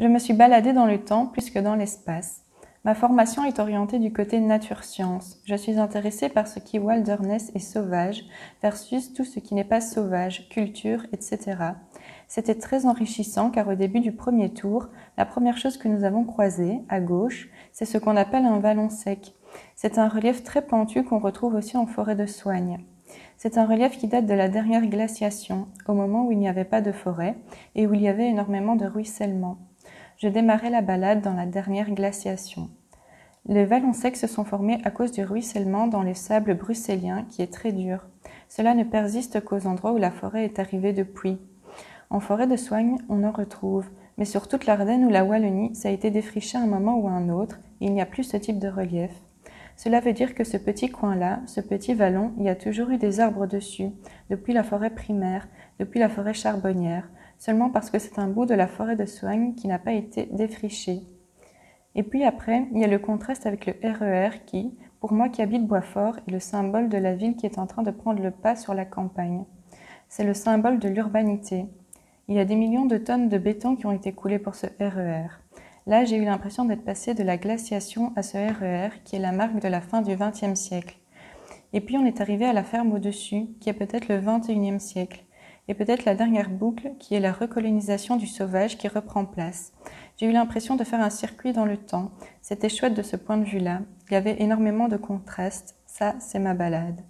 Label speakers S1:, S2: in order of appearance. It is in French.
S1: Je me suis baladée dans le temps plus que dans l'espace. Ma formation est orientée du côté nature-science. Je suis intéressée par ce qui wilderness est sauvage versus tout ce qui n'est pas sauvage, culture, etc. C'était très enrichissant car au début du premier tour, la première chose que nous avons croisée, à gauche, c'est ce qu'on appelle un vallon sec. C'est un relief très pentu qu'on retrouve aussi en forêt de Soignes. C'est un relief qui date de la dernière glaciation, au moment où il n'y avait pas de forêt et où il y avait énormément de ruissellement. Je démarrais la balade dans la dernière glaciation. Les vallons secs se sont formés à cause du ruissellement dans les sables bruxelliens qui est très dur. Cela ne persiste qu'aux endroits où la forêt est arrivée depuis. En forêt de Soignes, on en retrouve, mais sur toute l'Ardenne ou la Wallonie, ça a été défriché à un moment ou à un autre, et il n'y a plus ce type de relief. Cela veut dire que ce petit coin-là, ce petit vallon, il y a toujours eu des arbres dessus, depuis la forêt primaire, depuis la forêt charbonnière, seulement parce que c'est un bout de la forêt de Soignes qui n'a pas été défriché. Et puis après, il y a le contraste avec le RER qui, pour moi qui habite Boitsfort, est le symbole de la ville qui est en train de prendre le pas sur la campagne. C'est le symbole de l'urbanité. Il y a des millions de tonnes de béton qui ont été coulées pour ce RER. Là, j'ai eu l'impression d'être passée de la glaciation à ce RER qui est la marque de la fin du XXe siècle. Et puis on est arrivé à la ferme au-dessus, qui est peut-être le XXIe siècle. Et peut-être la dernière boucle, qui est la recolonisation du sauvage qui reprend place. J'ai eu l'impression de faire un circuit dans le temps. C'était chouette de ce point de vue-là. Il y avait énormément de contrastes. Ça, c'est ma balade.